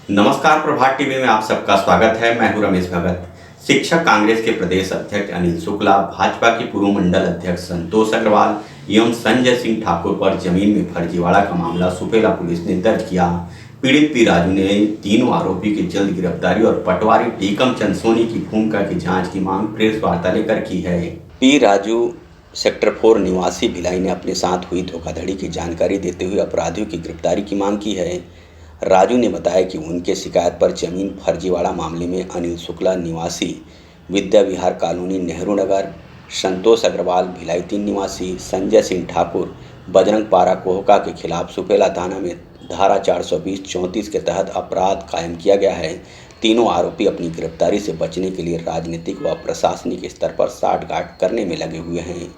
नमस्कार, प्रभात टीवी में आप सबका स्वागत है। मैं हूं रमेश भगत। शिक्षक कांग्रेस के प्रदेश अध्यक्ष अनिल शुक्ला, भाजपा के पूर्व मंडल अध्यक्ष संतोष अग्रवाल एवं संजय सिंह ठाकुर पर जमीन में फर्जीवाड़ा का मामला सुपेला पुलिस ने दर्ज किया। पीड़ित पी राजू ने तीनों आरोपी की जल्द गिरफ्तारी और पटवारी टीकम चंद सोनी की भूमिका की जाँच की मांग प्रेस वार्ता लेकर की है। पी राजू सेक्टर 4 निवासी भिलाई ने अपने साथ हुई धोखाधड़ी की जानकारी देते हुए अपराधियों की गिरफ्तारी की मांग की है। राजू ने बताया कि उनके शिकायत पर जमीन फर्जीवाड़ा मामले में अनिल शुक्ला निवासी विद्या विहार कॉलोनी नेहरू नगर, संतोष अग्रवाल भिलाई 3 निवासी, संजय सिंह ठाकुर बजरंग पारा कोहका के खिलाफ सुपेला थाना में धारा 420-34 के तहत अपराध कायम किया गया है। तीनों आरोपी अपनी गिरफ्तारी से बचने के लिए राजनीतिक व प्रशासनिक स्तर पर साठगांठ करने में लगे हुए हैं।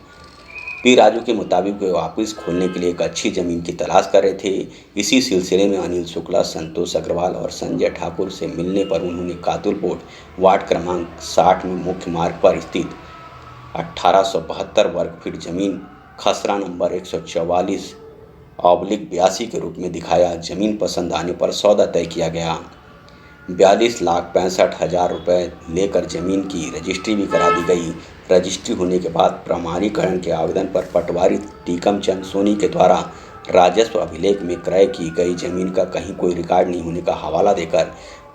पी राजू के मुताबिक वे ऑफिस खोलने के लिए एक अच्छी ज़मीन की तलाश कर रहे थे। इसी सिलसिले में अनिल शुक्ला, संतोष अग्रवाल और संजय ठाकुर से मिलने पर उन्होंने कातुलपोट वार्ड क्रमांक 60 में मुख्य मार्ग पर स्थित 1872 वर्ग फीट जमीन खसरा नंबर 144/82 के रूप में दिखाया। ज़मीन पसंद आने पर सौदा तय किया गया। 42,65,000 रुपये लेकर जमीन की रजिस्ट्री भी करा दी गई। रजिस्ट्री होने के बाद प्रमाणीकरण के आवेदन पर पटवारी टीकम चंद सोनी के द्वारा राजस्व अभिलेख में क्रय की गई जमीन का कहीं कोई रिकॉर्ड नहीं होने का हवाला देकर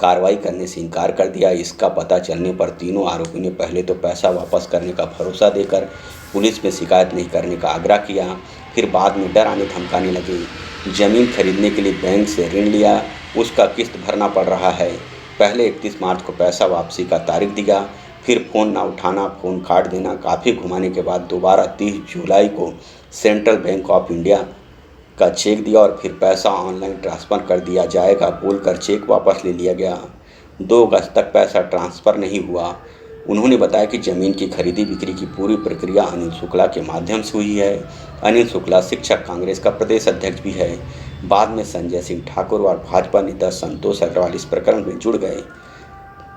कार्रवाई करने से इनकार कर दिया। इसका पता चलने पर तीनों आरोपी ने पहले तो पैसा वापस करने का भरोसा देकर पुलिस में शिकायत नहीं करने का आग्रह किया, फिर बाद में डराने धमकाने लगे। जमीन खरीदने के लिए बैंक से ऋण लिया, उसका किस्त भरना पड़ रहा है। पहले 31 मार्च को पैसा वापसी का तारीख दिया, फिर फ़ोन ना उठाना, फ़ोन काट देना। काफ़ी घुमाने के बाद दोबारा 30 जुलाई को सेंट्रल बैंक ऑफ इंडिया का चेक दिया और फिर पैसा ऑनलाइन ट्रांसफ़र कर दिया जाएगा बोलकर चेक वापस ले लिया गया। 2 अगस्त तक पैसा ट्रांसफ़र नहीं हुआ। उन्होंने बताया कि ज़मीन की खरीदी बिक्री की पूरी प्रक्रिया अनिल शुक्ला के माध्यम से हुई है। अनिल शुक्ला शिक्षक कांग्रेस का प्रदेश अध्यक्ष भी है। बाद में संजय सिंह ठाकुर और भाजपा नेता संतोष अग्रवाल इस प्रकरण में जुड़ गए।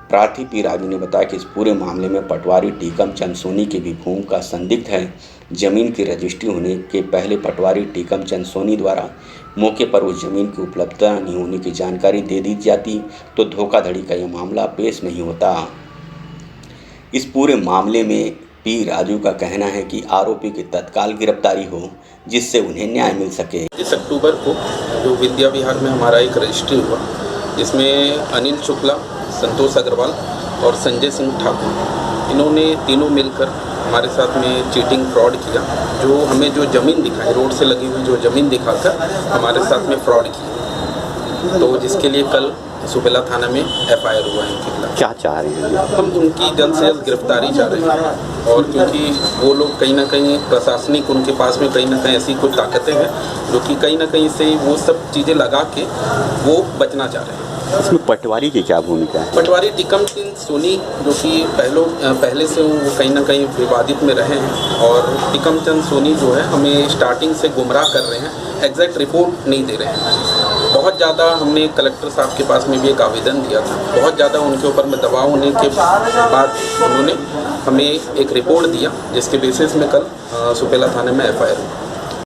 प्रार्थी पी राजू ने बताया कि इस पूरे मामले में पटवारी टीकम चंद सोनी की भी भूमिका संदिग्ध है। जमीन की रजिस्ट्री होने के पहले पटवारी टीकम चंद सोनी द्वारा मौके पर उस जमीन की उपलब्धता नहीं होने की जानकारी दे दी जाती तो धोखाधड़ी का यह मामला पेश नहीं होता। इस पूरे मामले में पी राजू का कहना है कि आरोपी की तत्काल गिरफ्तारी हो जिससे उन्हें न्याय मिल सके। 30 अक्टूबर को जो विद्या विहार में हमारा एक रजिस्ट्री हुआ, जिसमें अनिल शुक्ला, संतोष अग्रवाल और संजय सिंह ठाकुर, इन्होंने तीनों मिलकर हमारे साथ में चीटिंग फ्रॉड किया। जो हमें जो ज़मीन दिखाई, रोड से लगी हुई जो ज़मीन दिखाकर हमारे साथ में फ्रॉड किया, तो जिसके लिए कल सुपेला थाना में FIR हुआ है इनके खिलाफ। क्या चाह रहे हैं हम उनकी जल्द से जल्द गिरफ्तारी चाह रहे हैं, और क्योंकि वो लोग कहीं ना कहीं प्रशासनिक उनके पास में कहीं ना कहीं ऐसी कुछ ताकतें हैं जो कि कहीं ना कहीं से वो सब चीज़ें लगा के वो बचना चाह रहे हैं। इसमें पटवारी की क्या भूमिका है? पटवारी टीकम चंद सोनी जो कि पहले से वो कहीं ना कहीं विवादित में रहे हैं, और टीकम चंद सोनी जो है हमें स्टार्टिंग से गुमराह कर रहे हैं, एग्जैक्ट रिपोर्ट नहीं दे रहे हैं। बहुत ज़्यादा हमने कलेक्टर साहब के पास में भी एक आवेदन दिया था, बहुत ज़्यादा उनके ऊपर में दबाव होने के बाद उन्होंने हमें एक रिपोर्ट दिया, जिसके बेसिस में कल सुपेला थाने में FIR हुआ।